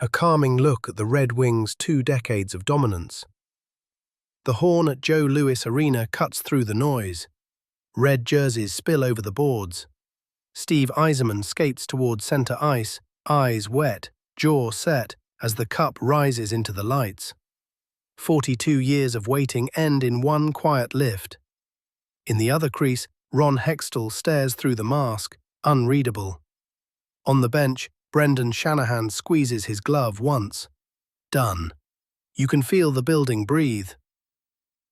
a calming look at the Red Wings' 2 decades of dominance. The horn at Joe Louis Arena cuts through the noise. Red jerseys spill over the boards. Steve Yzerman skates toward center ice, eyes wet, jaw set, as the cup rises into the lights. 42 years of waiting end in one quiet lift. In the other crease, Ron Hextall stares through the mask, unreadable. On the bench, Brendan Shanahan squeezes his glove once. Done. You can feel the building breathe.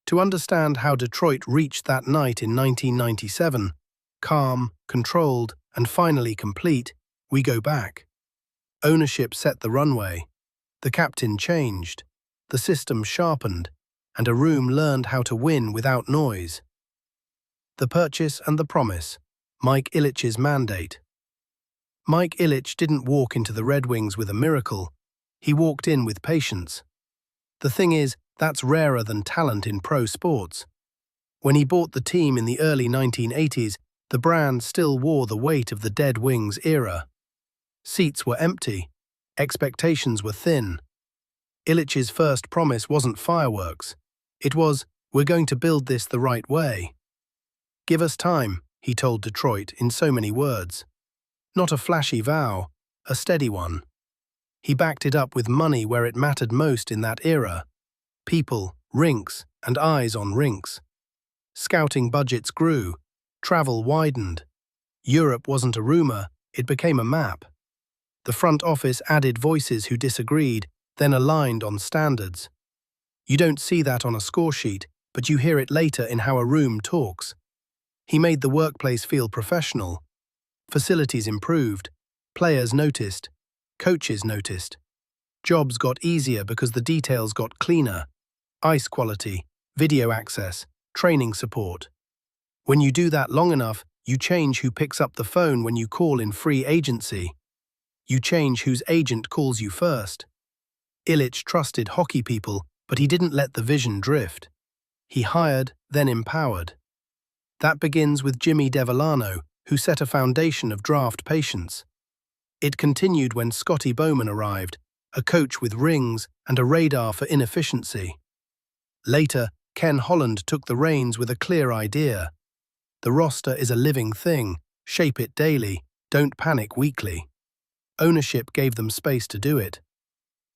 To understand how Detroit reached that night in 1997, calm, controlled, and finally complete, we go back. Ownership set the runway. The captain changed. The system sharpened, and a room learned how to win without noise. The purchase and the promise. Mike Ilitch's mandate. Mike Ilitch didn't walk into the Red Wings with a miracle. He walked in with patience. The thing is, that's rarer than talent in pro sports. When he bought the team in the early 1980s, the brand still wore the weight of the Dead Wings era. Seats were empty. Expectations were thin. Ilitch's first promise wasn't fireworks. It was, "We're going to build this the right way." "Give us time," he told Detroit in so many words. Not a flashy vow, a steady one. He backed it up with money where it mattered most in that era. People, rinks, and eyes on rinks. Scouting budgets grew. Travel widened. Europe wasn't a rumor, it became a map. The front office added voices who disagreed, then aligned on standards. You don't see that on a score sheet, but you hear it later in how a room talks. He made the workplace feel professional. Facilities improved. Players noticed. Coaches noticed. Jobs got easier because the details got cleaner. Ice quality, video access, training support. When you do that long enough, you change who picks up the phone when you call in free agency. You change whose agent calls you first. Ilitch trusted hockey people, but he didn't let the vision drift. He hired, then empowered. That begins with Jimmy Devellano, who set a foundation of draft patience. It continued when Scotty Bowman arrived, a coach with rings and a radar for inefficiency. Later, Ken Holland took the reins with a clear idea. The roster is a living thing, shape it daily, don't panic weekly. Ownership gave them space to do it.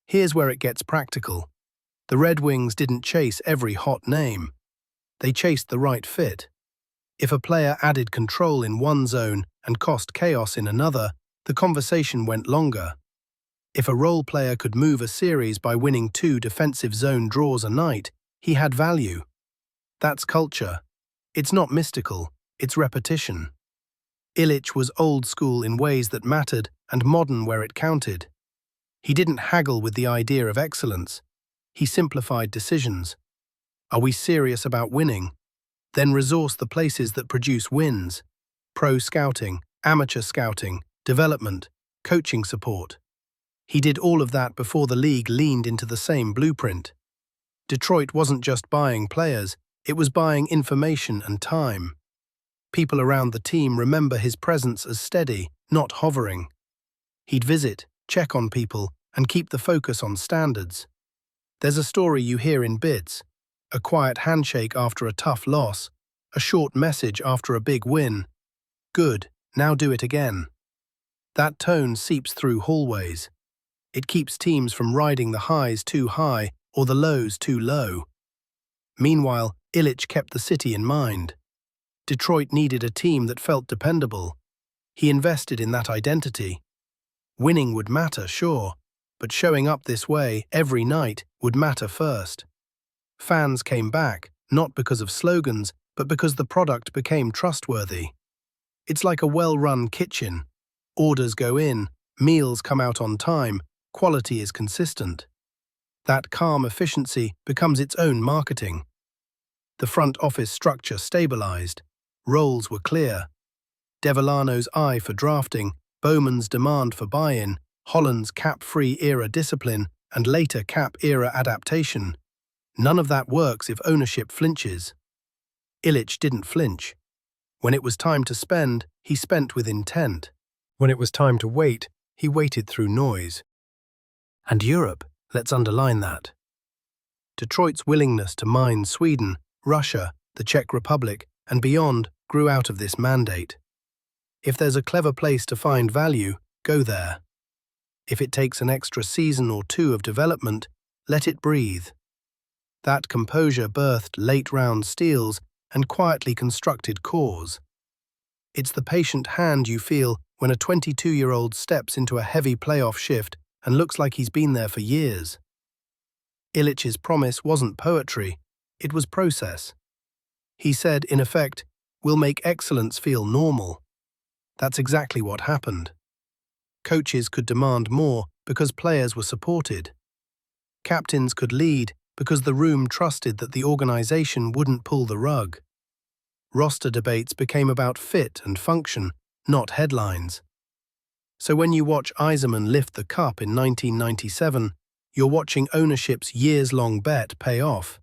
Here's where it gets practical. The Red Wings didn't chase every hot name. They chased the right fit. If a player added control in one zone and cost chaos in another, the conversation went longer. If a role player could move a series by winning 2 defensive zone draws a night, he had value. That's culture. It's not mystical, it's repetition. Ilitch was old school in ways that mattered and modern where it counted. He didn't haggle with the idea of excellence. He simplified decisions. Are we serious about winning? Then resource the places that produce wins. Pro scouting, amateur scouting, development, coaching support. He did all of that before the league leaned into the same blueprint. Detroit wasn't just buying players, it was buying information and time. People around the team remember his presence as steady, not hovering. He'd visit, check on people, and keep the focus on standards. There's a story you hear in bits, a quiet handshake after a tough loss, a short message after a big win. Good, now do it again. That tone seeps through hallways. It keeps teams from riding the highs too high or the lows too low. Meanwhile, Ilitch kept the city in mind. Detroit needed a team that felt dependable. He invested in that identity. Winning would matter, sure, but showing up this way every night would matter first. Fans came back, not because of slogans, but because the product became trustworthy. It's like a well-run kitchen. Orders go in, meals come out on time, quality is consistent. That calm efficiency becomes its own marketing. The front office structure stabilized. Roles were clear. Devellano's eye for drafting, Bowman's demand for buy-in, Holland's cap-free era discipline, and later cap-era adaptation. None of that works if ownership flinches. Ilitch didn't flinch. When it was time to spend, he spent with intent. When it was time to wait, he waited through noise. And Europe, let's underline that. Detroit's willingness to mine Sweden, Russia, the Czech Republic, and beyond grew out of this mandate. If there's a clever place to find value, go there. If it takes an extra season or two of development, let it breathe. That composure birthed late-round steals and quietly constructed cores. It's the patient hand you feel when a 22-year-old steps into a heavy playoff shift and looks like he's been there for years. Illich's promise wasn't poetry, it was process. He said, in effect, "We'll make excellence feel normal." That's exactly what happened. Coaches could demand more because players were supported. Captains could lead because the room trusted that the organization wouldn't pull the rug. Roster debates became about fit and function, not headlines. So when you watch Yzerman lift the cup in 1997, you're watching ownership's years-long bet pay off.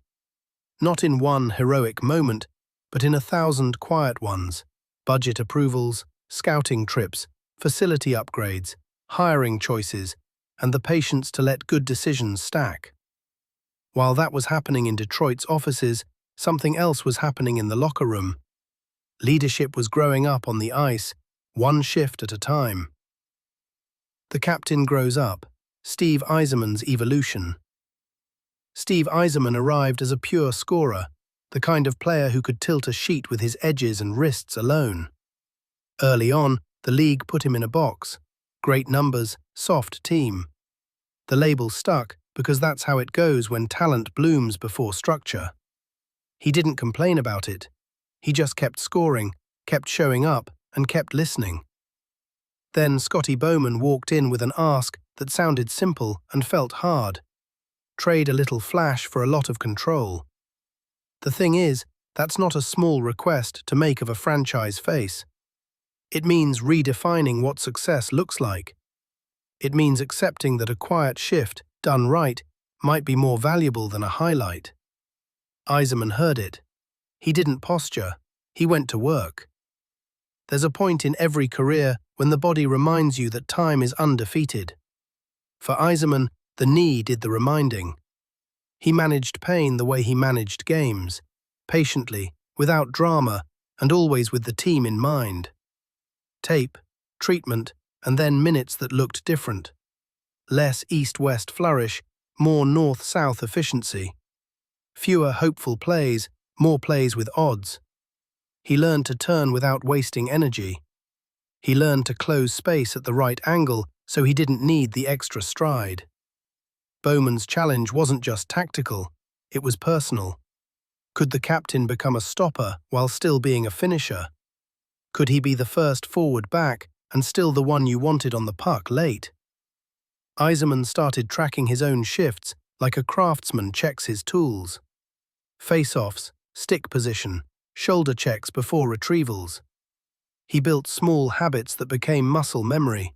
Not in one heroic moment, but in 1,000 quiet ones: budget approvals, scouting trips, facility upgrades, hiring choices, and the patience to let good decisions stack. While that was happening in Detroit's offices, something else was happening in the locker room. Leadership was growing up on the ice, one shift at a time. The captain grows up, Steve Yzerman's evolution. Steve Yzerman arrived as a pure scorer, the kind of player who could tilt a sheet with his edges and wrists alone. Early on, the league put him in a box: great numbers, soft team. The label stuck because that's how it goes when talent blooms before structure. He didn't complain about it. He just kept scoring, kept showing up, and kept listening. Then Scotty Bowman walked in with an ask that sounded simple and felt hard. Trade a little flash for a lot of control. The thing is, that's not a small request to make of a franchise face. It means redefining what success looks like. It means accepting that a quiet shift, done right, might be more valuable than a highlight. Yzerman heard it. He didn't posture. He went to work. There's a point in every career when the body reminds you that time is undefeated. For Yzerman, the knee did the reminding. He managed pain the way he managed games, patiently, without drama, and always with the team in mind. Tape, treatment, and then minutes that looked different. Less east-west flourish, more north-south efficiency. Fewer hopeful plays, more plays with odds. He learned to turn without wasting energy. He learned to close space at the right angle so he didn't need the extra stride. Bowman's challenge wasn't just tactical, it was personal. Could the captain become a stopper while still being a finisher? Could he be the first forward back and still the one you wanted on the puck late? Yzerman started tracking his own shifts like a craftsman checks his tools. Face-offs, stick position, shoulder checks before retrievals. He built small habits that became muscle memory.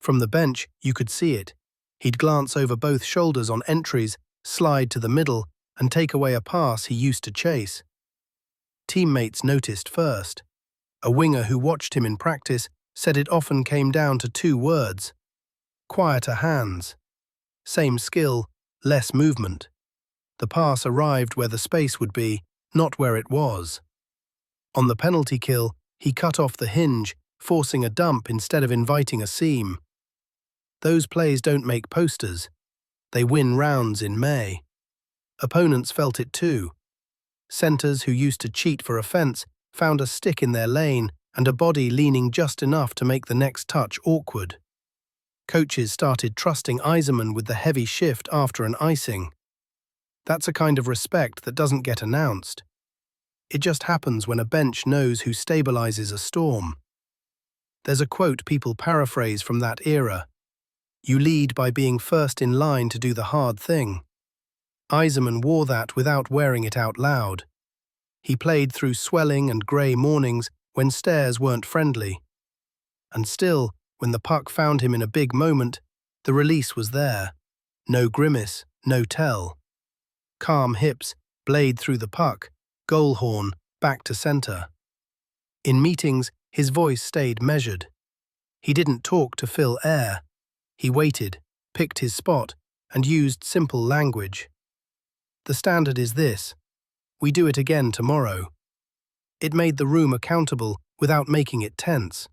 From the bench, you could see it. He'd glance over both shoulders on entries, slide to the middle, and take away a pass he used to chase. Teammates noticed first. A winger who watched him in practice said it often came down to 2 words: quieter hands. Same skill, less movement. The pass arrived where the space would be, not where it was. On the penalty kill, he cut off the hinge, forcing a dump instead of inviting a seam. Those plays don't make posters. They win rounds in May. Opponents felt it too. Centers who used to cheat for offense found a stick in their lane and a body leaning just enough to make the next touch awkward. Coaches started trusting Yzerman with the heavy shift after an icing. That's a kind of respect that doesn't get announced. It just happens when a bench knows who stabilizes a storm. There's a quote people paraphrase from that era: "You lead by being first in line to do the hard thing." Yzerman wore that without wearing it out loud. He played through swelling and grey mornings when stares weren't friendly. And still, when the puck found him in a big moment, the release was there. No grimace, no tell. Calm hips, blade through the puck, goal horn, back to center. In meetings, his voice stayed measured. He didn't talk to fill air. He waited, picked his spot, and used simple language. The standard is this: we do it again tomorrow. It made the room accountable without making it tense.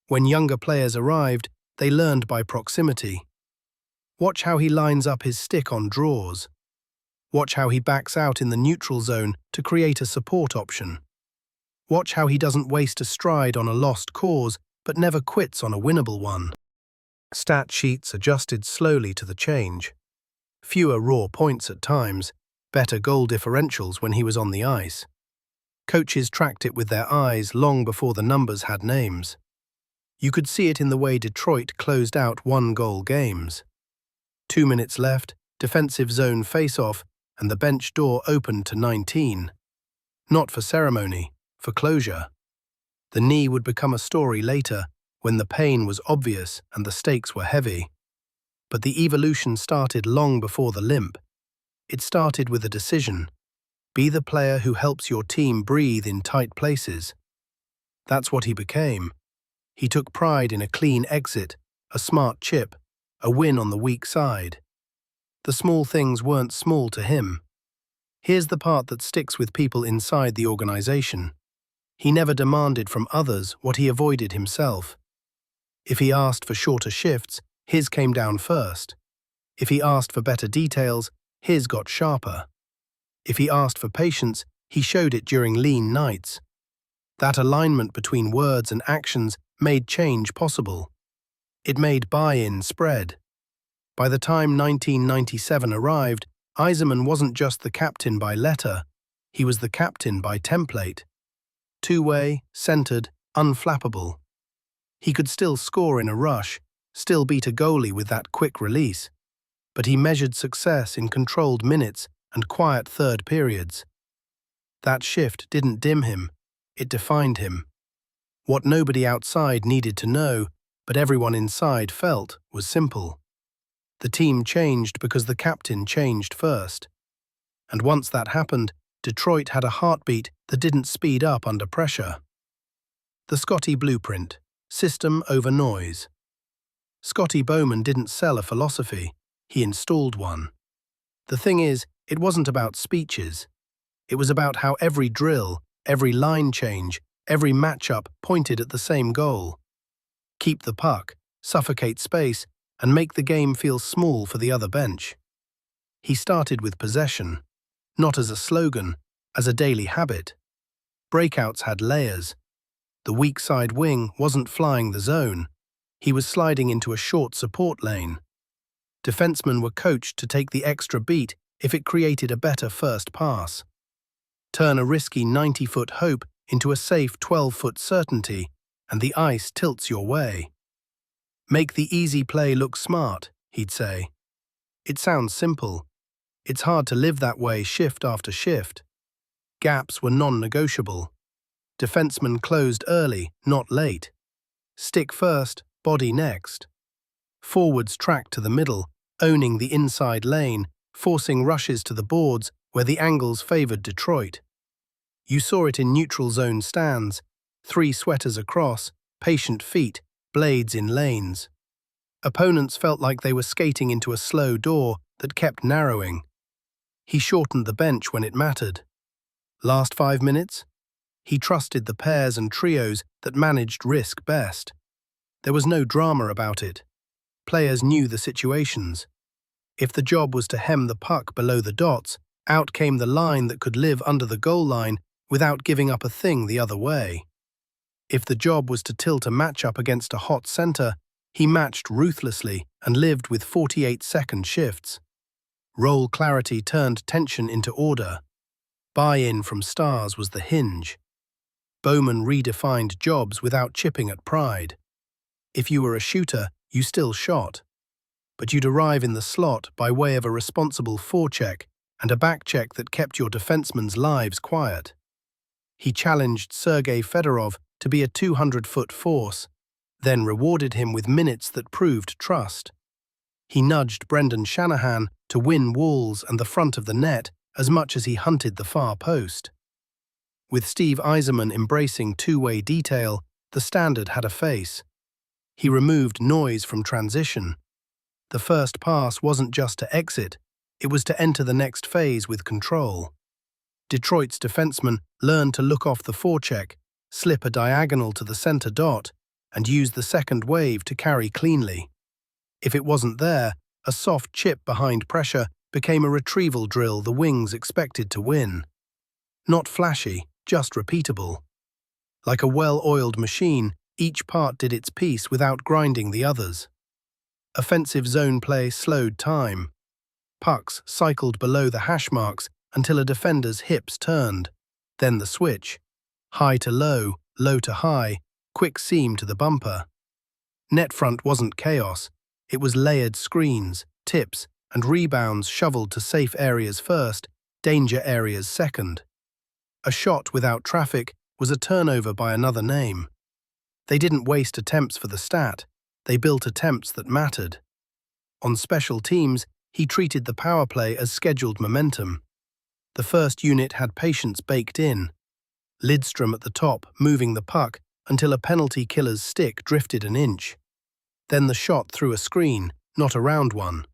When younger players arrived, they learned by proximity. Watch how he lines up his stick on draws. Watch how he backs out in the neutral zone to create a support option. Watch how he doesn't waste a stride on a lost cause, but never quits on a winnable one. Stat sheets adjusted slowly to the change. Fewer raw points at times, better goal differentials when he was on the ice. Coaches tracked it with their eyes long before the numbers had names. You could see it in the way Detroit closed out one-goal games. 2 minutes left, defensive zone face-off, and the bench door opened to 19. Not for ceremony, for closure. The knee would become a story later, when the pain was obvious and the stakes were heavy. But the evolution started long before the limp. It started with a decision. Be the player who helps your team breathe in tight places. That's what he became. He took pride in a clean exit, a smart chip, a win on the weak side. The small things weren't small to him. Here's the part that sticks with people inside the organization. He never demanded from others what he avoided himself. If he asked for shorter shifts, his came down first. If he asked for better details, his got sharper. If he asked for patience, he showed it during lean nights. That alignment between words and actions made change possible. It made buy-in spread. By the time 1997 arrived, Yzerman wasn't just the captain by letter, he was the captain by template. Two-way, centered, unflappable. He could still score in a rush, still beat a goalie with that quick release. But he measured success in controlled minutes and quiet third periods. That shift didn't dim him, it defined him. What nobody outside needed to know, but everyone inside felt, was simple. The team changed because the captain changed first. And once that happened, Detroit had a heartbeat that didn't speed up under pressure. The Scotty blueprint, system over noise. Scotty Bowman didn't sell a philosophy, he installed one. The thing is, it wasn't about speeches. It was about how every drill, every line change, every matchup pointed at the same goal. Keep the puck, suffocate space, and make the game feel small for the other bench. He started with possession, not as a slogan, as a daily habit. Breakouts had layers. The weak side wing wasn't flying the zone. He was sliding into a short support lane. Defensemen were coached to take the extra beat if it created a better first pass. Turn a risky 90-foot hope into a safe 12-foot certainty, and the ice tilts your way. Make the easy play look smart, he'd say. It sounds simple. It's hard to live that way shift after shift. Gaps were non-negotiable. Defensemen closed early, not late. Stick first, body next. Forwards tracked to the middle, owning the inside lane, forcing rushes to the boards where the angles favored Detroit. You saw it in neutral zone stands, 3 sweaters across, patient feet, blades in lanes. Opponents felt like they were skating into a slow door that kept narrowing. He shortened the bench when it mattered. Last 5 minutes? He trusted the pairs and trios that managed risk best. There was no drama about it. Players knew the situations. If the job was to hem the puck below the dots, out came the line that could live under the goal line without giving up a thing the other way. If the job was to tilt a matchup against a hot center, he matched ruthlessly and lived with 48-second shifts. Role clarity turned tension into order. Buy-in from stars was the hinge. Bowman redefined jobs without chipping at pride. If you were a shooter, you still shot. But you'd arrive in the slot by way of a responsible forecheck and a backcheck that kept your defensemen's lives quiet. He challenged Sergei Fedorov to be a 200-foot force, then rewarded him with minutes that proved trust. He nudged Brendan Shanahan to win walls and the front of the net as much as he hunted the far post. With Steve Yzerman embracing two-way detail, the standard had a face. He removed noise from transition. The first pass wasn't just to exit, it was to enter the next phase with control. Detroit's defenseman learned to look off the forecheck, slip a diagonal to the center dot, and use the second wave to carry cleanly. If it wasn't there, a soft chip behind pressure became a retrieval drill the wings expected to win. Not flashy, just repeatable. Like a well-oiled machine, each part did its piece without grinding the others. Offensive zone play slowed time. Pucks cycled below the hash marks until a defender's hips turned. Then the switch. High to low, low to high, quick seam to the bumper. Net front wasn't chaos. It was layered screens, tips, and rebounds shoveled to safe areas first, danger areas second. A shot without traffic was a turnover by another name. They didn't waste attempts for the stat. They built attempts that mattered. On special teams, he treated the power play as scheduled momentum. The first unit had patience baked in. Lidstrom at the top, moving the puck until a penalty killer's stick drifted an inch. Then the shot through a screen, not around one.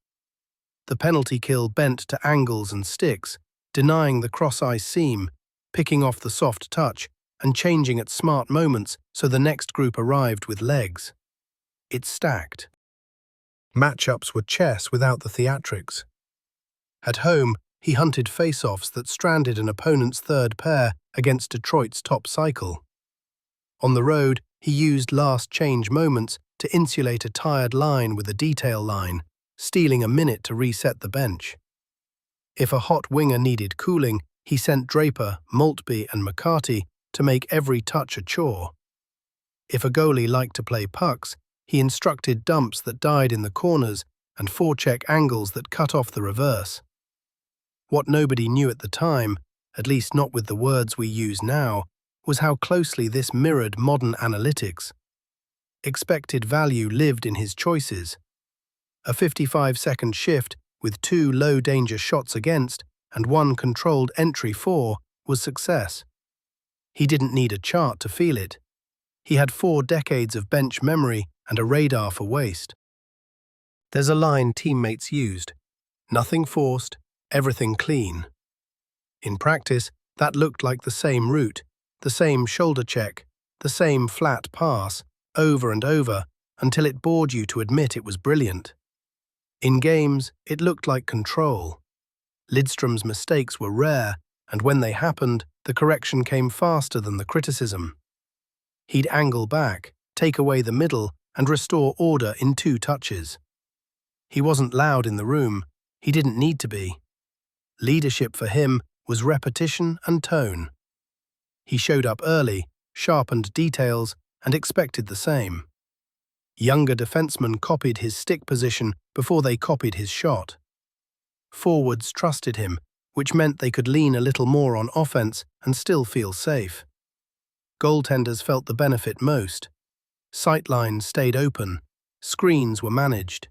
The penalty kill bent to angles and sticks, denying the cross-ice seam, picking off the soft touch, and changing at smart moments so the next group arrived with legs. It stacked. Matchups were chess without the theatrics. At home, he hunted face-offs that stranded an opponent's third pair against Detroit's top cycle. On the road, he used last-change moments to insulate a tired line with a detail line, stealing a minute to reset the bench. If a hot winger needed cooling, he sent Draper, Maltby, and McCarty to make every touch a chore. If a goalie liked to play pucks, he instructed dumps that died in the corners and forecheck angles that cut off the reverse. What nobody knew at the time, at least not with the words we use now, was how closely this mirrored modern analytics. Expected value lived in his choices. A 55-second shift with 2 low-danger shots against and 1 controlled entry for was success. He didn't need a chart to feel it. He had 4 decades of bench memory and a radar for waste. There's a line teammates used: nothing forced, everything clean. In practice, that looked like the same route, the same shoulder check, the same flat pass, over and over, until it bored you to admit it was brilliant. In games, it looked like control. Lidstrom's mistakes were rare, and when they happened, the correction came faster than the criticism. He'd angle back, take away the middle, and restore order in 2 touches. He wasn't loud in the room. He didn't need to be. Leadership for him was repetition and tone. He showed up early, sharpened details, and expected the same. Younger defensemen copied his stick position before they copied his shot. Forwards trusted him, which meant they could lean a little more on offense and still feel safe. Goaltenders felt the benefit most. Sightlines stayed open, screens were managed.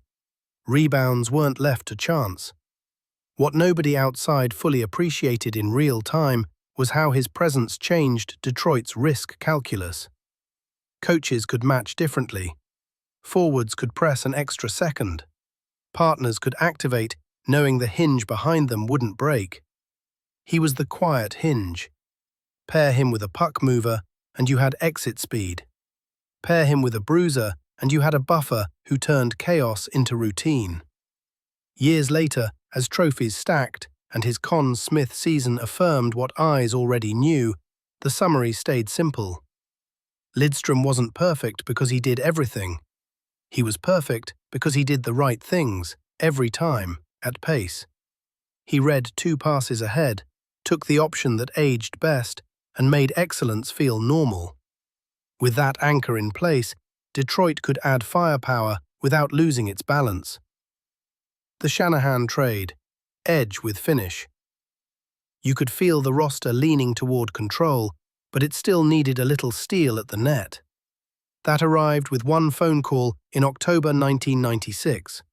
Rebounds weren't left to chance. What nobody outside fully appreciated in real time was how his presence changed Detroit's risk calculus. Coaches could match differently. Forwards could press an extra second. Partners could activate, knowing the hinge behind them wouldn't break. He was the quiet hinge. Pair him with a puck mover, and you had exit speed. Pair him with a bruiser, and you had a buffer who turned chaos into routine. Years later, as trophies stacked and his Conn Smythe season affirmed what eyes already knew, the summary stayed simple. Lidstrom wasn't perfect because he did everything. He was perfect because he did the right things, every time, at pace. He read 2 passes ahead, took the option that aged best, and made excellence feel normal. With that anchor in place, Detroit could add firepower without losing its balance. The Shanahan trade, edge with finish. You could feel the roster leaning toward control, but it still needed a little steel at the net. That arrived with 1 phone call in October 1996.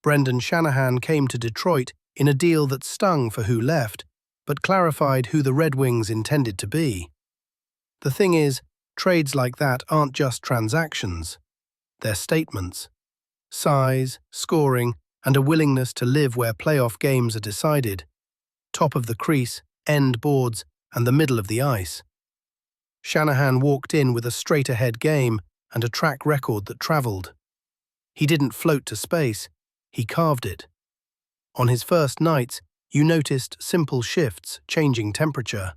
Brendan Shanahan came to Detroit in a deal that stung for who left, but clarified who the Red Wings intended to be. The thing is, trades like that aren't just transactions. They're statements. Size, scoring, and a willingness to live where playoff games are decided. Top of the crease, end boards, and the middle of the ice. Shanahan walked in with a straight-ahead game and a track record that travelled. He didn't float to space, he carved it. On his first nights, you noticed simple shifts, changing temperature.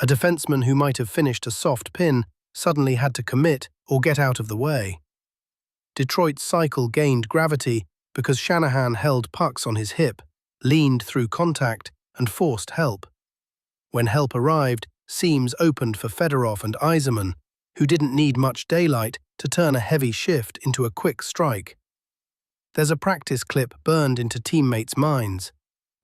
A defenseman who might have finished a soft pin suddenly had to commit or get out of the way. Detroit's cycle gained gravity because Shanahan held pucks on his hip, leaned through contact, and forced help. When help arrived, seams opened for Fedorov and Yzerman, who didn't need much daylight to turn a heavy shift into a quick strike. There's a practice clip burned into teammates' minds.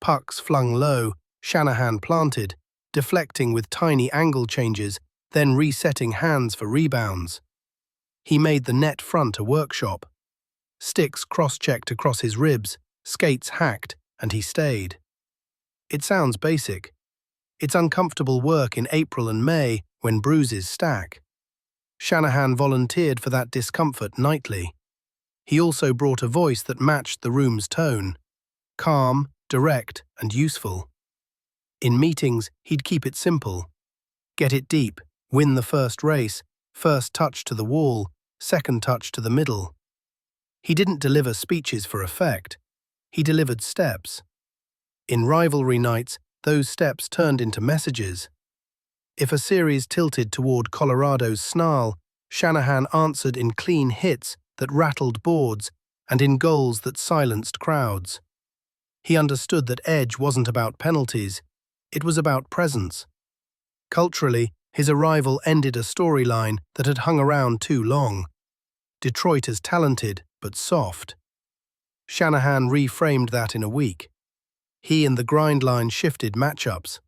Pucks flung low, Shanahan planted, deflecting with tiny angle changes, then resetting hands for rebounds. He made the net front a workshop. Sticks cross-checked across his ribs, skates hacked, and he stayed. It sounds basic. It's uncomfortable work in April and May when bruises stack. Shanahan volunteered for that discomfort nightly. He also brought a voice that matched the room's tone. Calm, direct, and useful. In meetings, he'd keep it simple. Get it deep, win the first race, first touch to the wall, second touch to the middle. He didn't deliver speeches for effect. He delivered steps. In rivalry nights, those steps turned into messages. If a series tilted toward Colorado's snarl, Shanahan answered in clean hits that rattled boards and in goals that silenced crowds. He understood that edge wasn't about penalties, it was about presence. Culturally, his arrival ended a storyline that had hung around too long. Detroit is talented, but soft. Shanahan reframed that in a week. He and the grind line shifted matchups.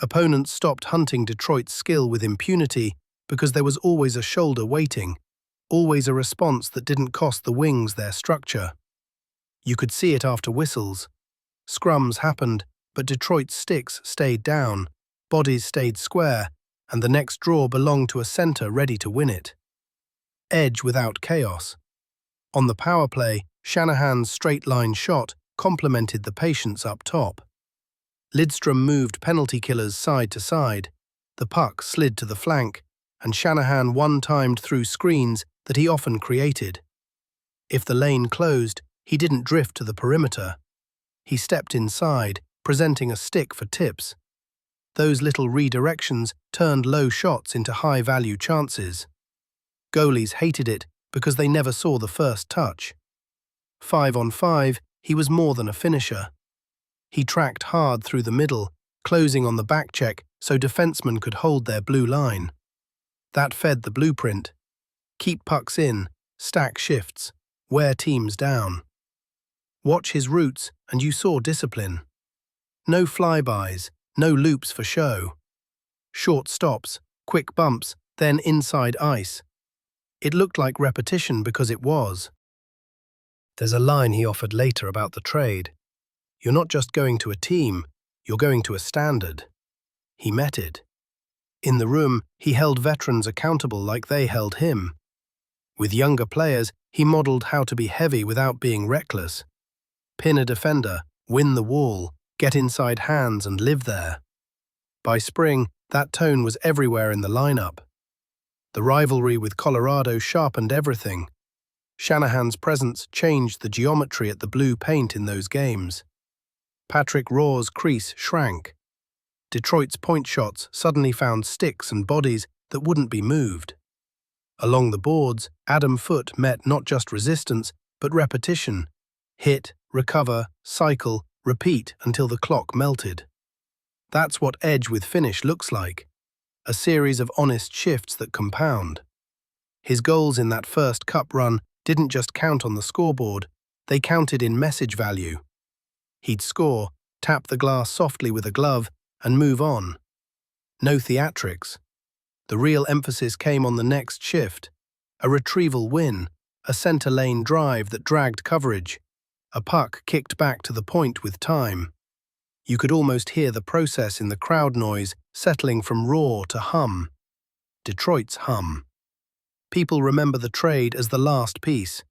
Opponents stopped hunting Detroit's skill with impunity because there was always a shoulder waiting, always a response that didn't cost the Wings their structure. You could see it after whistles. Scrums happened, but Detroit's sticks stayed down, bodies stayed square, and the next draw belonged to a center ready to win it. Edge without chaos. On the power play, Shanahan's straight-line shot complemented the patience up top. Lidstrom moved penalty killers side to side, the puck slid to the flank, and Shanahan one-timed through screens that he often created. If the lane closed, he didn't drift to the perimeter. He stepped inside, presenting a stick for tips. Those little redirections turned low shots into high-value chances. Goalies hated it because they never saw the first touch. 5-on-5, he was more than a finisher. He tracked hard through the middle, closing on the backcheck so defensemen could hold their blue line. That fed the blueprint. Keep pucks in, stack shifts, wear teams down. Watch his routes and you saw discipline. No flybys, no loops for show. Short stops, quick bumps, then inside ice. It looked like repetition because it was. There's a line he offered later about the trade. You're not just going to a team, you're going to a standard. He met it. In the room, he held veterans accountable like they held him. With younger players, he modeled how to be heavy without being reckless. Pin a defender, win the wall, get inside hands and live there. By spring, that tone was everywhere in the lineup. The rivalry with Colorado sharpened everything. Shanahan's presence changed the geometry at the blue paint in those games. Patrick Raw's crease shrank. Detroit's point shots suddenly found sticks and bodies that wouldn't be moved. Along the boards, Adam Foote met not just resistance, but repetition. Hit, recover, cycle, repeat until the clock melted. That's what edge with finish looks like. A series of honest shifts that compound. His goals in that first cup run didn't just count on the scoreboard, they counted in message value. He'd score, tap the glass softly with a glove, and move on. No theatrics. The real emphasis came on the next shift. A retrieval win, a center lane drive that dragged coverage, a puck kicked back to the point with time. You could almost hear the process in the crowd noise settling from roar to hum. Detroit's hum. People remember the trade as the last piece.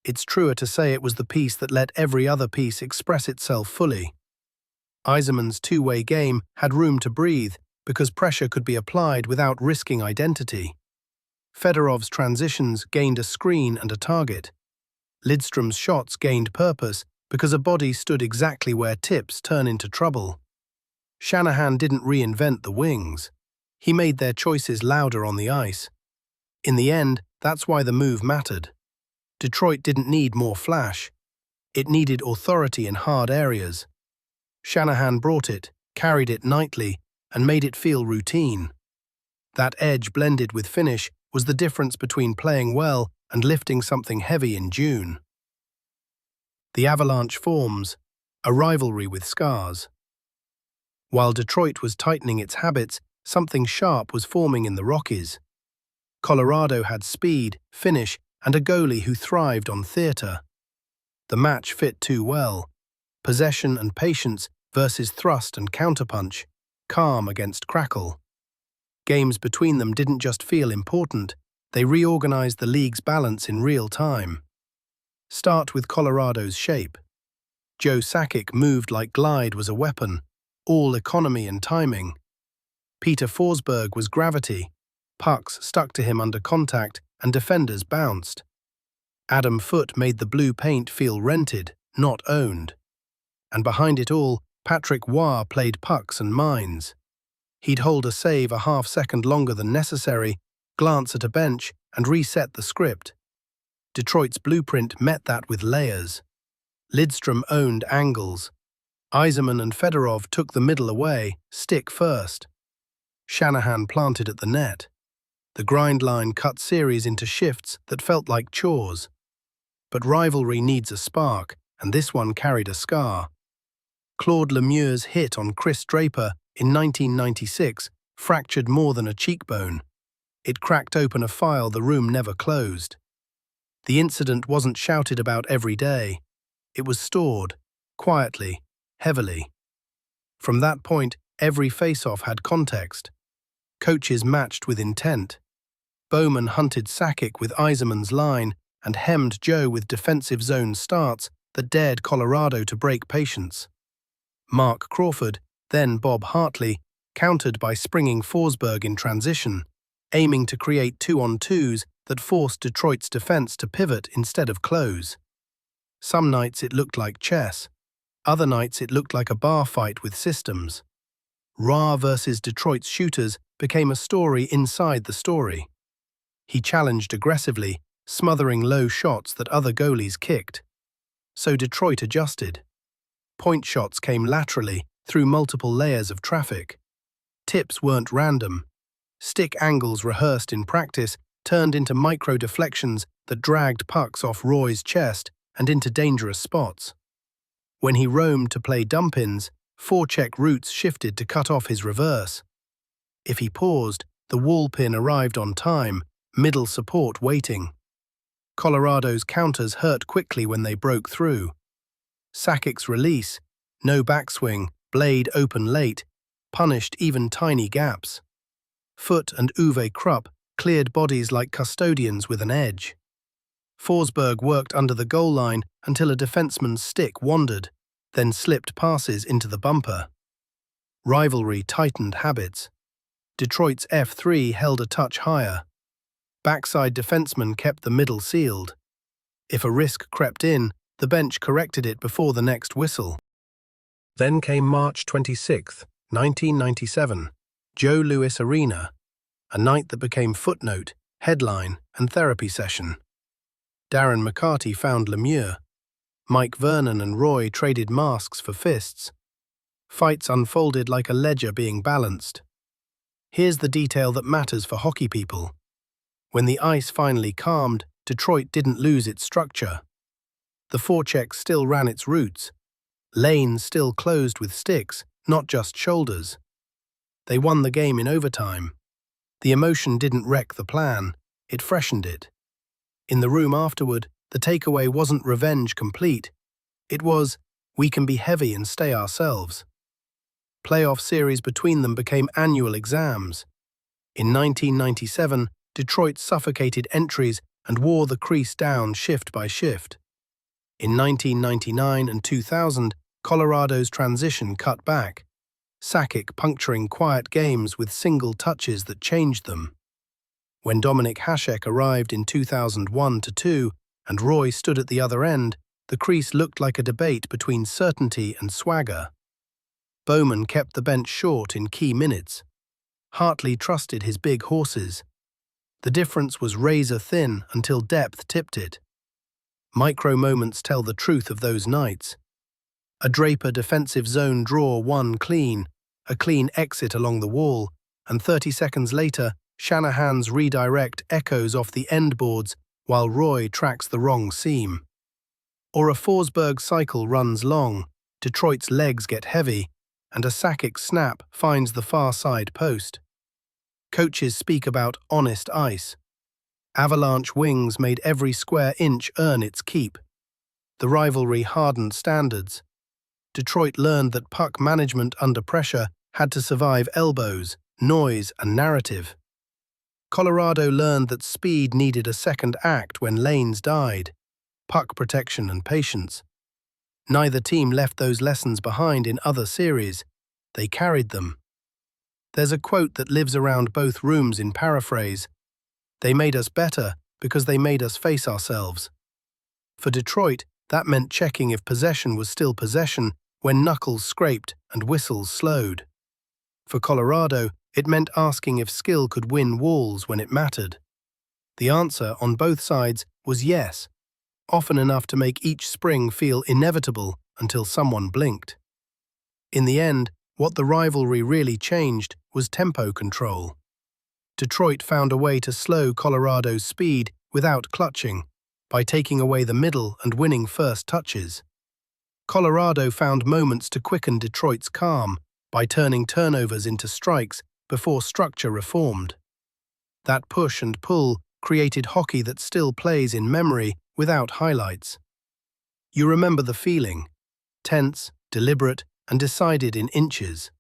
It's truer to say it was the piece that let every other piece express itself fully. Yzerman's two-way game had room to breathe because pressure could be applied without risking identity. Fedorov's transitions gained a screen and a target. Lidstrom's shots gained purpose because a body stood exactly where tips turn into trouble. Shanahan didn't reinvent the wings. He made their choices louder on the ice. In the end, that's why the move mattered. Detroit didn't need more flash. It needed authority in hard areas. Shanahan brought it, carried it nightly, and made it feel routine. That edge blended with finish was the difference between playing well and lifting something heavy in June. The Avalanche forms, a rivalry with scars. While Detroit was tightening its habits, something sharp was forming in the Rockies. Colorado had speed, finish, and a goalie who thrived on theater. The match fit too well. Possession and patience versus thrust and counterpunch, calm against crackle. Games between them didn't just feel important, they reorganized the league's balance in real time. Start with Colorado's shape. Joe Sakic moved like glide was a weapon, all economy and timing. Peter Forsberg was gravity. Pucks stuck to him under contact and defenders bounced. Adam Foote made the blue paint feel rented, not owned. And behind it all, Patrick Roy played pucks and mines. He'd hold a save a half-second longer than necessary, glance at a bench, and reset the script. Detroit's blueprint met that with layers. Lidstrom owned angles. Yzerman and Fedorov took the middle away, stick first. Shanahan planted at the net. The grind line cut series into shifts that felt like chores. But rivalry needs a spark, and this one carried a scar. Claude Lemieux's hit on Chris Draper in 1996 fractured more than a cheekbone. It cracked open a file the room never closed. The incident wasn't shouted about every day. It was stored, quietly, heavily. From that point, every face-off had context. Coaches matched with intent. Bowman hunted Sakic with Yzerman's line and hemmed Joe with defensive zone starts that dared Colorado to break patience. Mark Crawford, then Bob Hartley, countered by springing Forsberg in transition, aiming to create two-on-twos that forced Detroit's defense to pivot instead of close. Some nights it looked like chess. Other nights it looked like a bar fight with systems. Roy versus Detroit's shooters became a story inside the story. He challenged aggressively, smothering low shots that other goalies kicked. So Detroit adjusted. Point shots came laterally through multiple layers of traffic. Tips weren't random. Stick angles rehearsed in practice turned into micro-deflections that dragged pucks off Roy's chest and into dangerous spots. When he roamed to play dump-ins, forecheck routes shifted to cut off his reverse. If he paused, the wall pin arrived on time, middle support waiting. Colorado's counters hurt quickly when they broke through. Sakic's release, no backswing, blade open late, punished even tiny gaps. Foote and Uwe Krupp cleared bodies like custodians with an edge. Forsberg worked under the goal line until a defenseman's stick wandered, then slipped passes into the bumper. Rivalry tightened habits. Detroit's F3 held a touch higher. Backside defensemen kept the middle sealed. If a risk crept in, the bench corrected it before the next whistle. Then came March 26, 1997, Joe Louis Arena, a night that became footnote, headline, and therapy session. Darren McCarty found Lemieux. Mike Vernon and Roy traded masks for fists. Fights unfolded like a ledger being balanced. Here's the detail that matters for hockey people. When the ice finally calmed, Detroit didn't lose its structure. The forecheck still ran its routes. Lanes still closed with sticks, not just shoulders. They won the game in overtime. The emotion didn't wreck the plan, it freshened it. In the room afterward, the takeaway wasn't revenge complete. It was, we can be heavy and stay ourselves. Playoff series between them became annual exams. In 1997, Detroit suffocated entries and wore the crease down shift by shift. In 1999 and 2000, Colorado's transition cut back, Sakic puncturing quiet games with single touches that changed them. When Dominik Hasek arrived in 2001-2 and Roy stood at the other end, the crease looked like a debate between certainty and swagger. Bowman kept the bench short in key minutes. Hartley trusted his big horses. The difference was razor-thin until depth tipped it. Micro moments tell the truth of those nights. A Draper defensive zone draw won clean, a clean exit along the wall, and 30 seconds later, Shanahan's redirect echoes off the end boards while Roy tracks the wrong seam. Or a Forsberg cycle runs long, Detroit's legs get heavy, and a Sakic snap finds the far side post. Coaches speak about honest ice. Avalanche wings made every square inch earn its keep. The rivalry hardened standards. Detroit learned that puck management under pressure had to survive elbows, noise, and narrative. Colorado learned that speed needed a second act when lanes died, puck protection and patience. Neither team left those lessons behind in other series. They carried them. There's a quote that lives around both rooms in paraphrase. They made us better because they made us face ourselves. For Detroit, that meant checking if possession was still possession when knuckles scraped and whistles slowed. For Colorado, it meant asking if skill could win walls when it mattered. The answer on both sides was yes, often enough to make each spring feel inevitable until someone blinked. In the end, what the rivalry really changed was tempo control. Detroit found a way to slow Colorado's speed without clutching, by taking away the middle and winning first touches. Colorado found moments to quicken Detroit's calm by turning turnovers into strikes before structure reformed. That push and pull created hockey that still plays in memory without highlights. You remember the feeling, tense, deliberate, and decided in inches.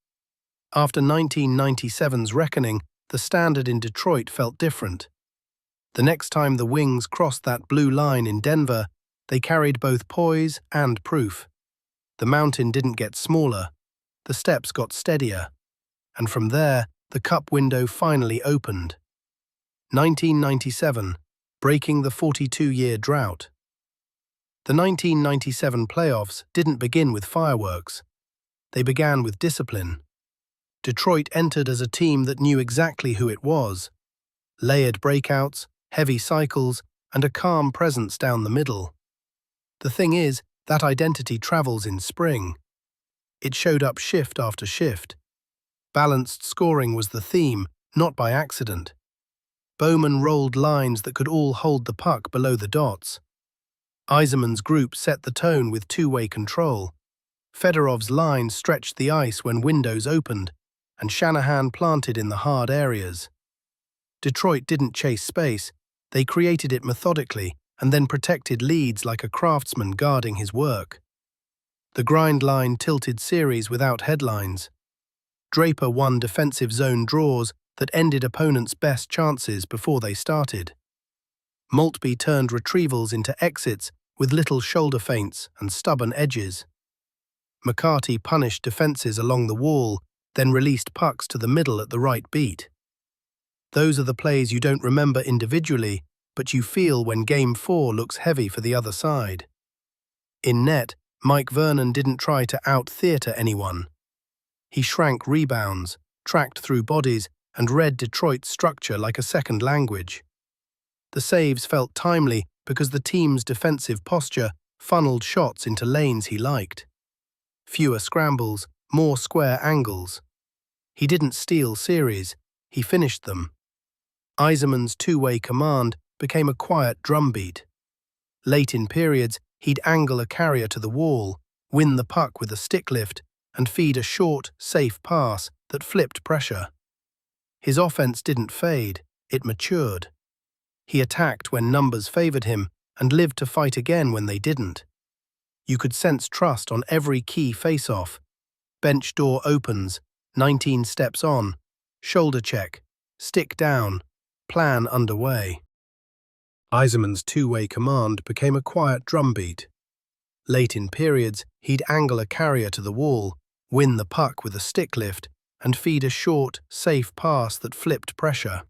After 1997's reckoning, the standard in Detroit felt different. The next time the Wings crossed that blue line in Denver, they carried both poise and proof. The mountain didn't get smaller, the steps got steadier, and from there, the cup window finally opened. 1997, breaking the 42-year drought. The 1997 playoffs didn't begin with fireworks. They began with discipline. Detroit entered as a team that knew exactly who it was. Layered breakouts, heavy cycles, and a calm presence down the middle. The thing is, that identity travels in spring. It showed up shift after shift. Balanced scoring was the theme, not by accident. Bowman rolled lines that could all hold the puck below the dots. Yzerman's group set the tone with two-way control. Fedorov's line stretched the ice when windows opened, and Shanahan planted in the hard areas. Detroit didn't chase space, they created it methodically and then protected leads like a craftsman guarding his work. The grind line tilted series without headlines. Draper won defensive zone draws that ended opponents' best chances before they started. Maltby turned retrievals into exits with little shoulder feints and stubborn edges. McCarty punished defenses along the wall, then released pucks to the middle at the right beat. Those are the plays you don't remember individually, but you feel when Game 4 looks heavy for the other side. In net, Mike Vernon didn't try to out-theatre anyone. He shrank rebounds, tracked through bodies, and read Detroit's structure like a second language. The saves felt timely because the team's defensive posture funneled shots into lanes he liked. Fewer scrambles, more square angles. He didn't steal series, he finished them. Yzerman's two-way command became a quiet drumbeat. Late in periods, he'd angle a carrier to the wall, win the puck with a stick lift, and feed a short, safe pass that flipped pressure. His offense didn't fade, it matured. He attacked when numbers favored him and lived to fight again when they didn't. You could sense trust on every key face-off. Bench door opens, 19 steps on, shoulder check, stick down, plan underway. Eiserman's two-way command became a quiet drumbeat. Late in periods, he'd angle a carrier to the wall, win the puck with a stick lift, and feed a short, safe pass that flipped pressure.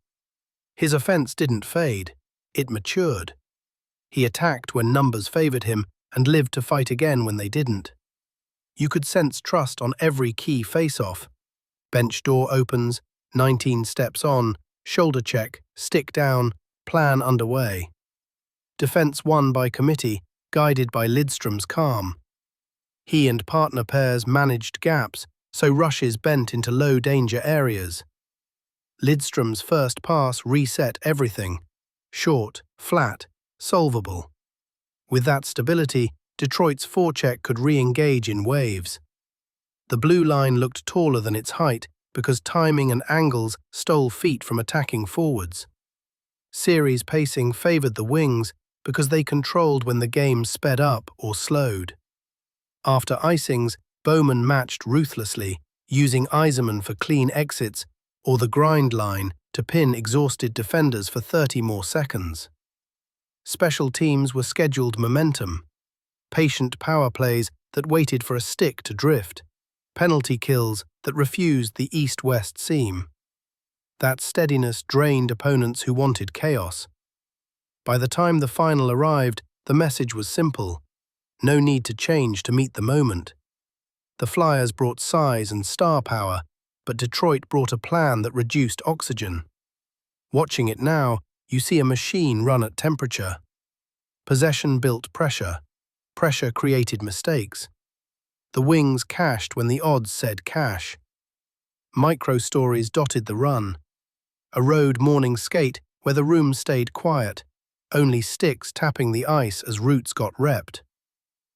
His offense didn't fade, it matured. He attacked when numbers favored him and lived to fight again when they didn't. You could sense trust on every key face-off. Bench door opens, 19 steps on, shoulder check, stick down, plan underway. Defense won by committee, guided by Lidstrom's calm. He and partner pairs managed gaps, so rushes bent into low-danger areas. Lidstrom's first pass reset everything. Short, flat, solvable. With that stability, Detroit's forecheck could re-engage in waves. The blue line looked taller than its height because timing and angles stole feet from attacking forwards. Series pacing favored the wings because they controlled when the game sped up or slowed. After icings, Bowman matched ruthlessly, using Eiserman for clean exits or the grind line to pin exhausted defenders for 30 more seconds. Special teams were scheduled momentum, patient power plays that waited for a stick to drift, penalty kills that refused the east-west seam. That steadiness drained opponents who wanted chaos. By the time the final arrived, the message was simple: no need to change to meet the moment. The Flyers brought size and star power, but Detroit brought a plan that reduced oxygen. Watching it now, you see a machine run at temperature. Possession built pressure. Pressure created mistakes. The wings cashed when the odds said cash. Micro-stories dotted the run. A road morning skate where the room stayed quiet, only sticks tapping the ice as roots got repped.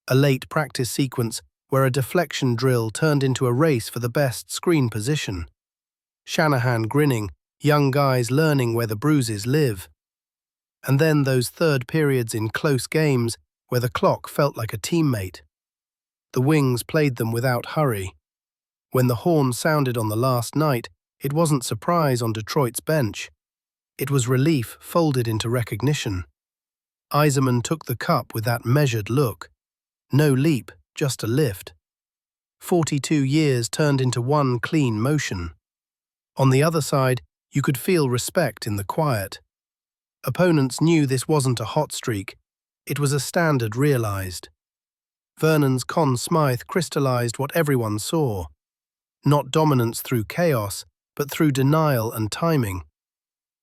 A late practice sequence where a deflection drill turned into a race for the best screen position. Shanahan grinning, young guys learning where the bruises live. And then those third periods in close games where the clock felt like a teammate. The Wings played them without hurry. When the horn sounded on the last night, it wasn't surprise on Detroit's bench. It was relief folded into recognition. Eiserman took the cup with that measured look. No leap, just a lift. 42 years turned into one clean motion. On the other side, you could feel respect in the quiet. Opponents knew this wasn't a hot streak. It was a standard realized. Vernon's Conn Smythe crystallized what everyone saw. Not dominance through chaos, but through denial and timing.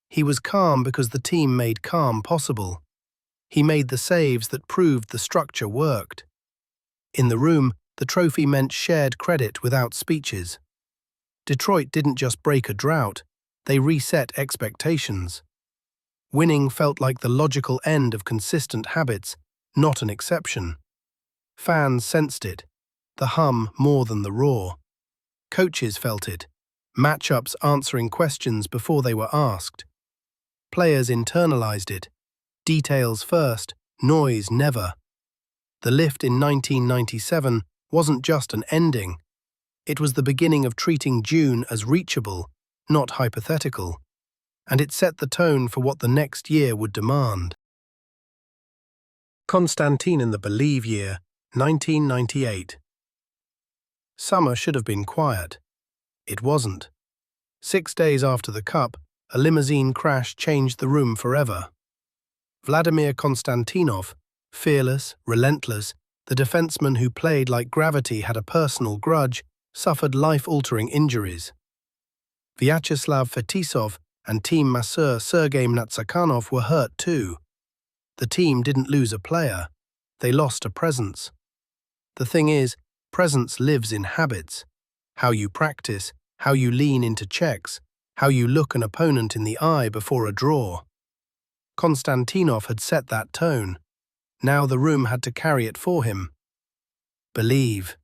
He was calm because the team made calm possible. He made the saves that proved the structure worked. In the room, the trophy meant shared credit without speeches. Detroit didn't just break a drought, they reset expectations. Winning felt like the logical end of consistent habits, not an exception. Fans sensed it, the hum more than the roar. Coaches felt it, matchups answering questions before they were asked. Players internalized it, details first, noise never. The lift in 1997 wasn't just an ending. It was the beginning of treating June as reachable, not hypothetical. And it set the tone for what the next year would demand. Constantine in the Believe year, 1998. Summer should have been quiet. It wasn't. 6 days after the Cup, a limousine crash changed the room forever. Vladimir Konstantinov, fearless, relentless, the defenseman who played like gravity had a personal grudge, suffered life-altering injuries. Vyacheslav Fetisov and team masseur Sergei Mnatsakanov were hurt too. The team didn't lose a player, they lost a presence. The thing is, presence lives in habits. How you practice, how you lean into checks, how you look an opponent in the eye before a draw. Konstantinov had set that tone. Now the room had to carry it for him. Believe.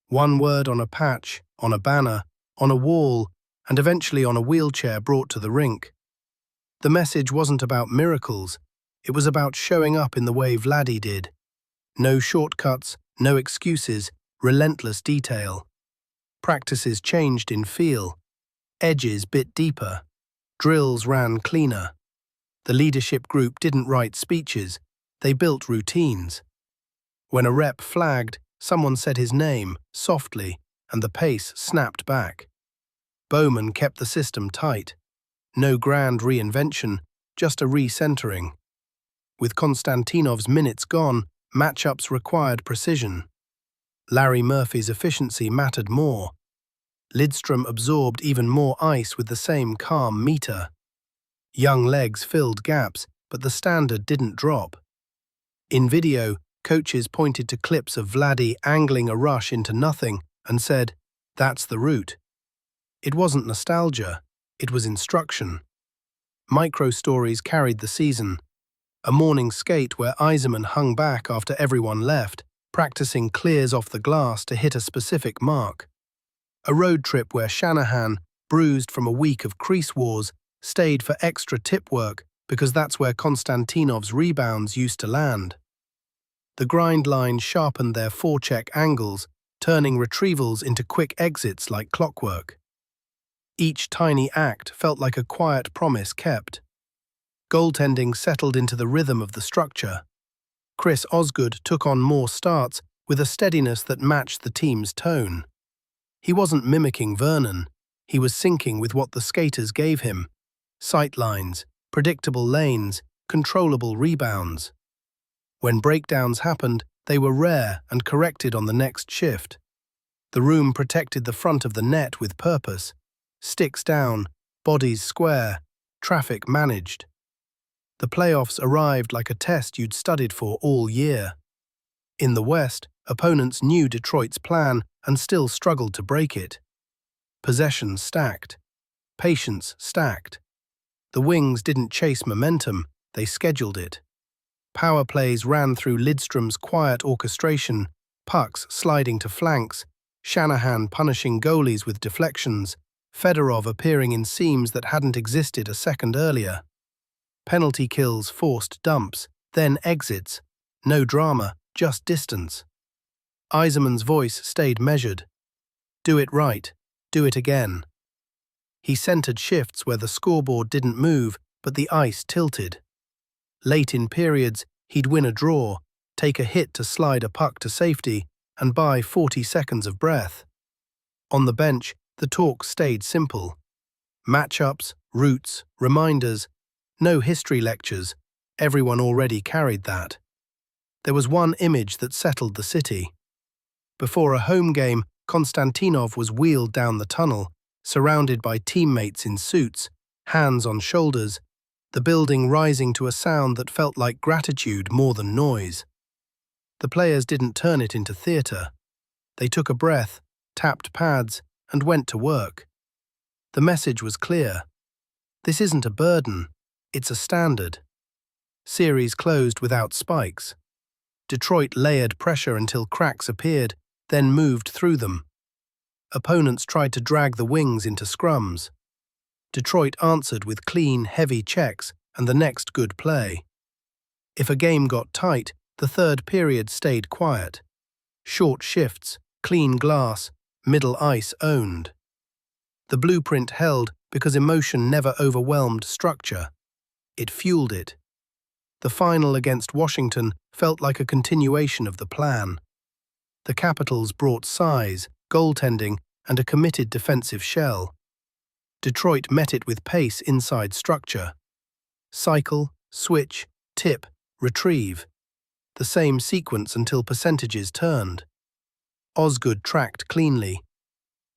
One word on a patch, on a banner, on a wall, and eventually on a wheelchair brought to the rink. The message wasn't about miracles, it was about showing up in the way Vladdy did. No shortcuts, no excuses, relentless detail. Practices changed in feel. Edges bit deeper. Drills ran cleaner. The leadership group didn't write speeches, they built routines. When a rep flagged, someone said his name, softly, and the pace snapped back. Bowman kept the system tight. No grand reinvention, just a recentering. With Konstantinov's minutes gone, matchups required precision. Larry Murphy's efficiency mattered more. Lidstrom absorbed even more ice with the same calm meter. Young legs filled gaps, but the standard didn't drop. In video, coaches pointed to clips of Vladdy angling a rush into nothing and said, "That's the route." It wasn't nostalgia, it was instruction. Micro-stories carried the season. A morning skate where Yzerman hung back after everyone left, practicing clears off the glass to hit a specific mark. A road trip where Shanahan, bruised from a week of crease wars, stayed for extra tip work because that's where Konstantinov's rebounds used to land. The grind line sharpened their forecheck angles, turning retrievals into quick exits like clockwork. Each tiny act felt like a quiet promise kept. Goaltending settled into the rhythm of the structure. Chris Osgood took on more starts with a steadiness that matched the team's tone. He wasn't mimicking Vernon, he was syncing with what the skaters gave him. Sight lines, predictable lanes, controllable rebounds. When breakdowns happened, they were rare and corrected on the next shift. The room protected the front of the net with purpose. Sticks down, bodies square, traffic managed. The playoffs arrived like a test you'd studied for all year. In the West, opponents knew Detroit's plan and still struggled to break it. Possessions stacked. Patience stacked. The Wings didn't chase momentum, they scheduled it. Power plays ran through Lidstrom's quiet orchestration, pucks sliding to flanks, Shanahan punishing goalies with deflections, Fedorov appearing in seams that hadn't existed a second earlier. Penalty kills forced dumps, then exits. No drama, just distance. Yzerman's voice stayed measured. Do it right. Do it again. He centered shifts where the scoreboard didn't move, but the ice tilted. Late in periods, he'd win a draw, take a hit to slide a puck to safety, and buy 40 seconds of breath. On the bench, the talk stayed simple. Matchups, routes, reminders, no history lectures, everyone already carried that. There was one image that settled the city. Before a home game, Konstantinov was wheeled down the tunnel, surrounded by teammates in suits, hands on shoulders, the building rising to a sound that felt like gratitude more than noise. The players didn't turn it into theatre. They took a breath, tapped pads, and went to work. The message was clear. This isn't a burden, it's a standard. Series closed without spikes. Detroit layered pressure until cracks appeared, then moved through them. Opponents tried to drag the Wings into scrums. Detroit answered with clean, heavy checks and the next good play. If a game got tight, the third period stayed quiet. Short shifts, clean glass, middle ice owned. The blueprint held because emotion never overwhelmed structure. It fueled it. The final against Washington felt like a continuation of the plan. The Capitals brought size, goaltending, and a committed defensive shell. Detroit met it with pace inside structure. Cycle, switch, tip, retrieve. The same sequence until percentages turned. Osgood tracked cleanly.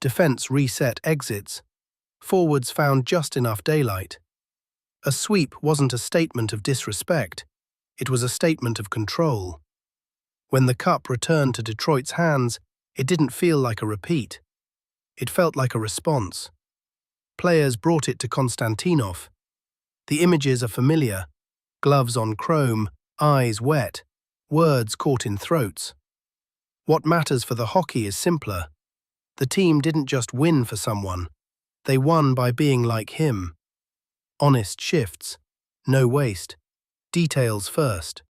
Defense reset exits. Forwards found just enough daylight. A sweep wasn't a statement of disrespect. It was a statement of control. When the cup returned to Detroit's hands, it didn't feel like a repeat. It felt like a response. Players brought it to Konstantinov. The images are familiar. Gloves on chrome, eyes wet, words caught in throats. What matters for the hockey is simpler. The team didn't just win for someone. They won by being like him. Honest shifts, no waste, details first.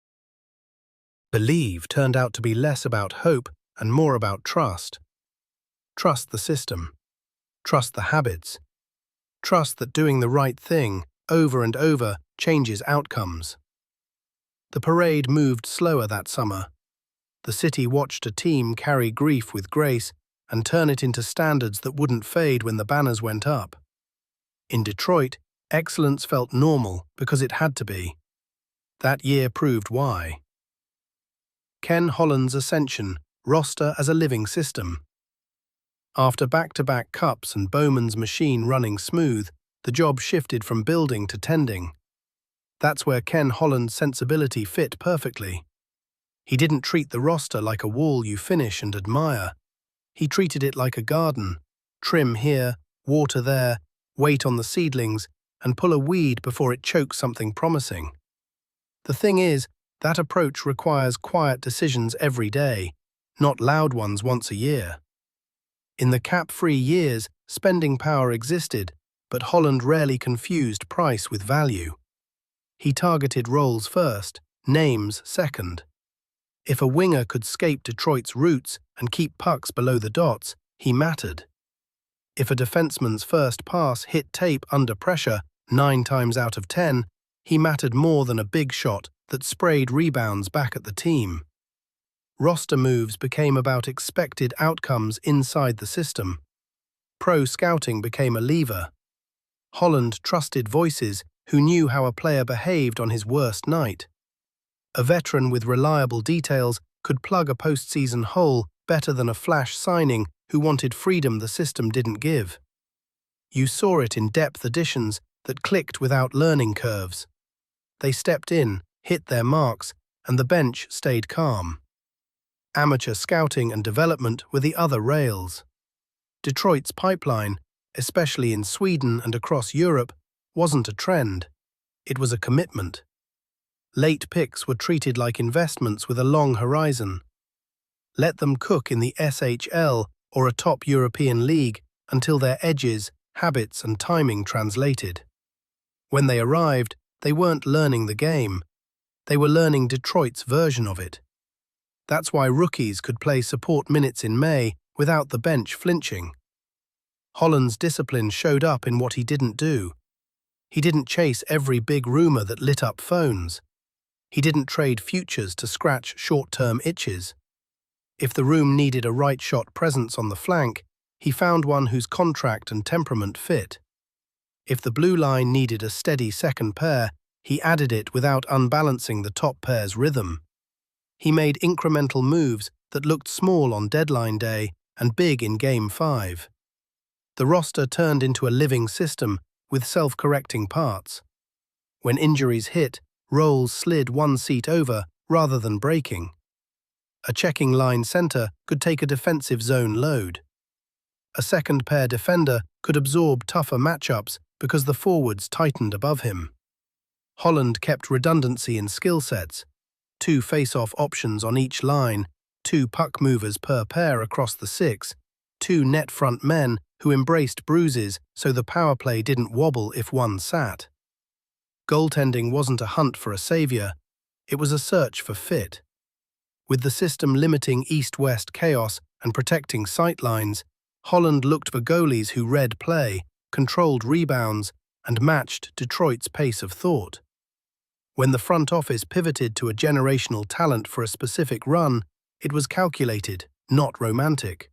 Believe turned out to be less about hope and more about trust. Trust the system. Trust the habits. Trust that doing the right thing over and over changes outcomes. The parade moved slower that summer. The city watched a team carry grief with grace and turn it into standards that wouldn't fade when the banners went up. In Detroit, excellence felt normal because it had to be. That year proved why. Ken Holland's ascension, roster as a living system. After back-to-back cups and Bowman's machine running smooth, the job shifted from building to tending. That's where Ken Holland's sensibility fit perfectly. He didn't treat the roster like a wall you finish and admire. He treated it like a garden. Trim here, water there, wait on the seedlings, and pull a weed before it chokes something promising. The thing is, that approach requires quiet decisions every day, not loud ones once a year. In the cap-free years, spending power existed, but Holland rarely confused price with value. He targeted roles first, names second. If a winger could scape Detroit's roots and keep pucks below the dots, he mattered. If a defenseman's first pass hit tape under pressure 9 times out of 10, he mattered more than a big shot that sprayed rebounds back at the team. Roster moves became about expected outcomes inside the system. Pro scouting became a lever. Holland trusted voices who knew how a player behaved on his worst night. A veteran with reliable details could plug a postseason hole better than a flash signing who wanted freedom the system didn't give. You saw it in depth additions that clicked without learning curves. They stepped in, hit their marks, and the bench stayed calm. Amateur scouting and development were the other rails. Detroit's pipeline, especially in Sweden and across Europe, wasn't a trend. It was a commitment. Late picks were treated like investments with a long horizon. Let them cook in the SHL or a top European league until their edges, habits, and timing translated. When they arrived, they weren't learning the game. They were learning Detroit's version of it. That's why rookies could play support minutes in May without the bench flinching. Holland's discipline showed up in what he didn't do. He didn't chase every big rumor that lit up phones. He didn't trade futures to scratch short-term itches. If the room needed a right-shot presence on the flank, he found one whose contract and temperament fit. If the blue line needed a steady second pair, he added it without unbalancing the top pair's rhythm. He made incremental moves that looked small on deadline day and big in Game 5. The roster turned into a living system with self-correcting parts. When injuries hit, roles slid one seat over rather than breaking. A checking line center could take a defensive zone load. A second-pair defender could absorb tougher matchups because the forwards tightened above him. Holland kept redundancy in skill sets. 2 face-off options on each line, 2 puck movers per pair across the 6, 2 net front men who embraced bruises so the power play didn't wobble if one sat. Goaltending wasn't a hunt for a savior, it was a search for fit. With the system limiting east-west chaos and protecting sightlines, Holland looked for goalies who read play, controlled rebounds, and matched Detroit's pace of thought. When the front office pivoted to a generational talent for a specific run, it was calculated, not romantic.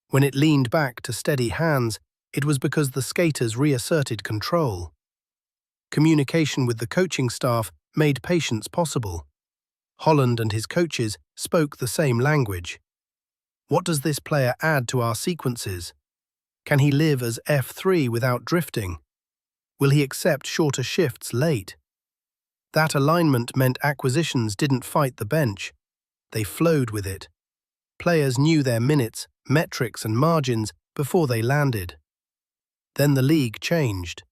When it leaned back to steady hands, it was because the skaters reasserted control. Communication with the coaching staff made patience possible. Holland and his coaches spoke the same language. What does this player add to our sequences? Can he live as F3 without drifting? Will he accept shorter shifts late? That alignment meant acquisitions didn't fight the bench. They flowed with it. Players knew their minutes, metrics, and margins before they landed. Then the league changed.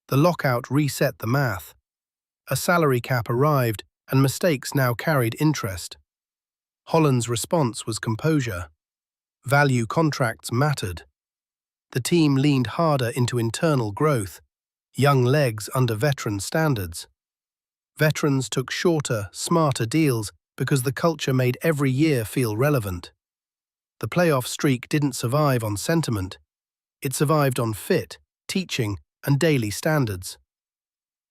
The lockout reset the math. A salary cap arrived, and mistakes now carried interest. Holland's response was composure. Value contracts mattered. The team leaned harder into internal growth, young legs under veteran standards. Veterans took shorter, smarter deals because the culture made every year feel relevant. The playoff streak didn't survive on sentiment. It survived on fit, teaching, and daily standards.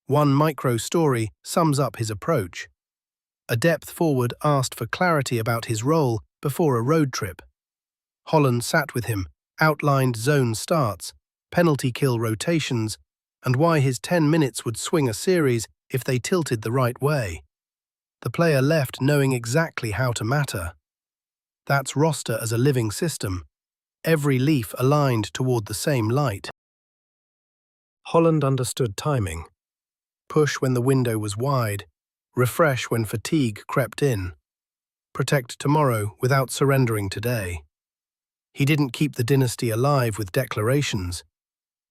One micro-story sums up his approach. A depth forward asked for clarity about his role before a road trip. Holland sat with him, outlined zone starts, penalty kill rotations, and why his 10 minutes would swing a series if they tilted the right way. The player left knowing exactly how to matter. That's roster as a living system, every leaf aligned toward the same light. Holland understood timing. Push when the window was wide, refresh when fatigue crept in. Protect tomorrow without surrendering today. He didn't keep the dynasty alive with declarations.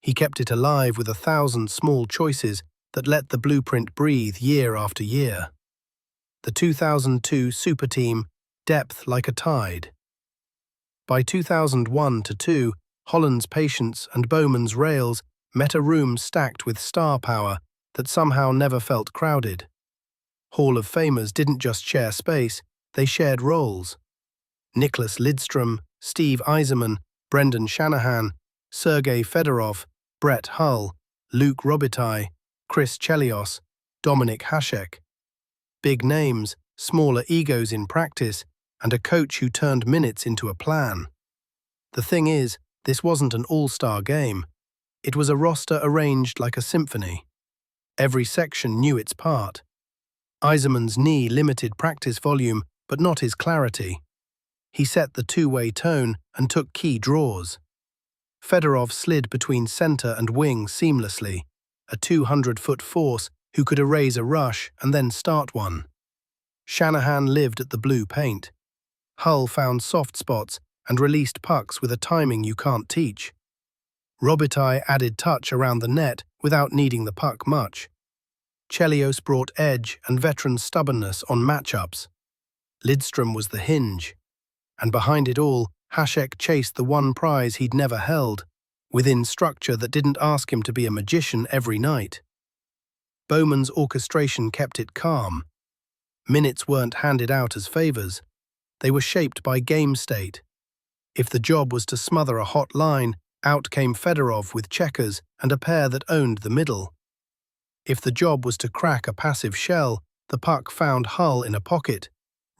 He kept it alive with 1,000 small choices that let the blueprint breathe year after year. The 2002 super team, depth like a tide. By 2001-2, Holland's patience and Bowman's rails met a room stacked with star power that somehow never felt crowded. Hall of Famers didn't just share space, they shared roles. Nicholas Lidstrom, Steve Yzerman, Brendan Shanahan, Sergei Fedorov, Brett Hull, Luke Robitaille, Chris Chelios, Dominik Hasek. Big names, smaller egos in practice, and a coach who turned minutes into a plan. The thing is, this wasn't an all-star game. It was a roster arranged like a symphony. Every section knew its part. Yzerman's knee limited practice volume, but not his clarity. He set the two-way tone and took key draws. Fedorov slid between center and wing seamlessly, a 200-foot force who could erase a rush and then start one. Shanahan lived at the blue paint. Hull found soft spots and released pucks with a timing you can't teach. Robitaille added touch around the net without needing the puck much. Chelios brought edge and veteran stubbornness on matchups. Lidstrom was the hinge. And behind it all, Hasek chased the one prize he'd never held, within structure that didn't ask him to be a magician every night. Bowman's orchestration kept it calm. Minutes weren't handed out as favors. They were shaped by game state. If the job was to smother a hot line, out came Fedorov with checkers and a pair that owned the middle. If the job was to crack a passive shell, the puck found Hull in a pocket,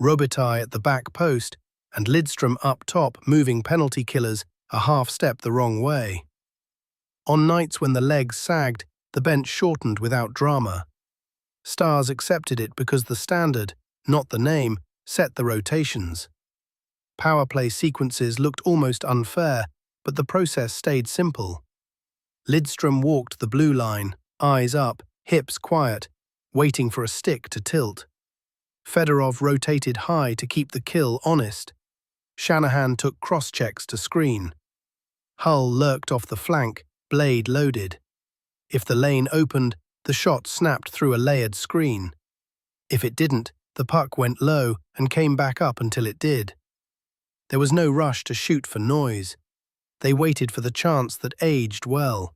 Robitaille at the back post, and Lidstrom up top moving penalty killers a half step the wrong way. On nights when the legs sagged, the bench shortened without drama. Stars accepted it because the standard, not the name, set the rotations. Power play sequences looked almost unfair, but the process stayed simple. Lidstrom walked the blue line, eyes up, hips quiet, waiting for a stick to tilt. Fedorov rotated high to keep the kill honest. Shanahan took cross-checks to screen. Hull lurked off the flank, blade loaded. If the lane opened, the shot snapped through a layered screen. If it didn't, the puck went low and came back up until it did. There was no rush to shoot for noise. They waited for the chance that aged well.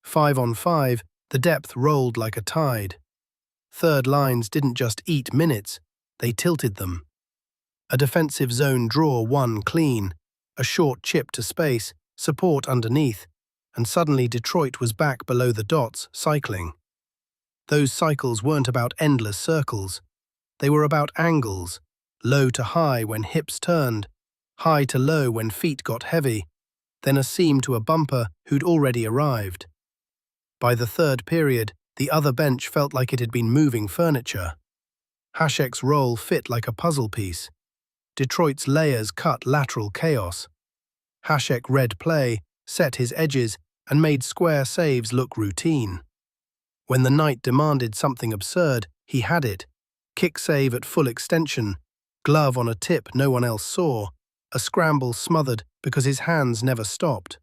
5-on-5, the depth rolled like a tide. Third lines didn't just eat minutes, they tilted them. A defensive zone draw won clean, a short chip to space, support underneath, and suddenly Detroit was back below the dots, cycling. Those cycles weren't about endless circles. They were about angles, low to high when hips turned, high to low when feet got heavy, then a seam to a bumper who'd already arrived. By the third period, the other bench felt like it had been moving furniture. Hasek's role fit like a puzzle piece. Detroit's layers cut lateral chaos. Hasek read play, set his edges, and made square saves look routine. When the night demanded something absurd, he had it. Kick save at full extension, glove on a tip no one else saw, a scramble smothered because his hands never stopped.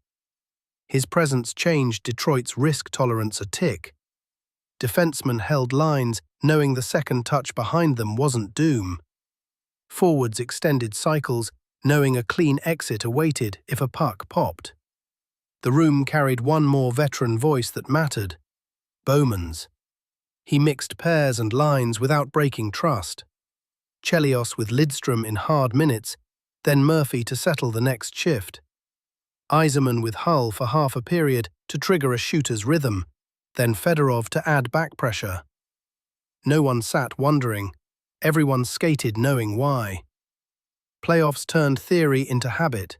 His presence changed Detroit's risk tolerance a tick. Defensemen held lines, knowing the second touch behind them wasn't doom. Forwards extended cycles, knowing a clean exit awaited if a puck popped. The room carried one more veteran voice that mattered: Bowman's. He mixed pairs and lines without breaking trust. Chelios with Lidstrom in hard minutes, then Murphy to settle the next shift. Yzerman with Hull for half a period to trigger a shooter's rhythm, then Fedorov to add back pressure. No one sat wondering. Everyone skated knowing why. Playoffs turned theory into habit.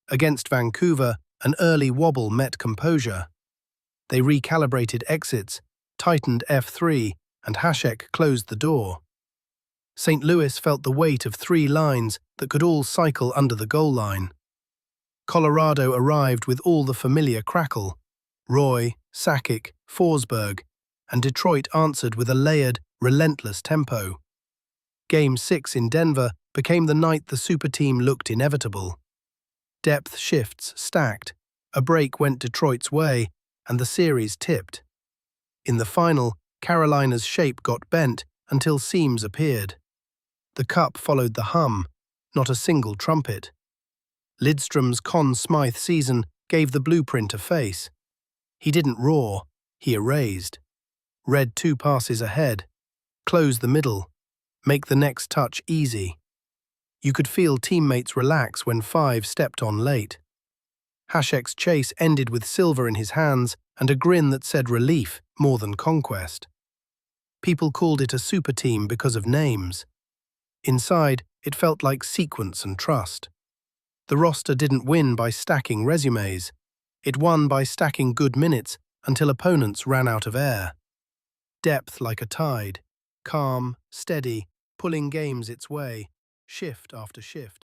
Against Vancouver, an early wobble met composure. They recalibrated exits, tightened F3, and Hasek closed the door. St. Louis felt the weight of 3 lines that could all cycle under the goal line. Colorado arrived with all the familiar crackle. Roy, Sakic, Forsberg, and Detroit answered with a layered, relentless tempo. Game 6 in Denver became the night the super team looked inevitable. Depth shifts stacked, a break went Detroit's way, and the series tipped. In the final, Carolina's shape got bent until seams appeared. The cup followed the hum, not a single trumpet. Lidstrom's Conn Smythe season gave the blueprint a face. He didn't roar, he erased. Read 2 passes ahead. Close the middle. Make the next touch easy. You could feel teammates relax when 5 stepped on late. Hasek's chase ended with silver in his hands and a grin that said relief more than conquest. People called it a super team because of names. Inside, it felt like sequence and trust. The roster didn't win by stacking resumes. It won by stacking good minutes until opponents ran out of air. Depth like a tide, calm, steady, pulling games its way, shift after shift.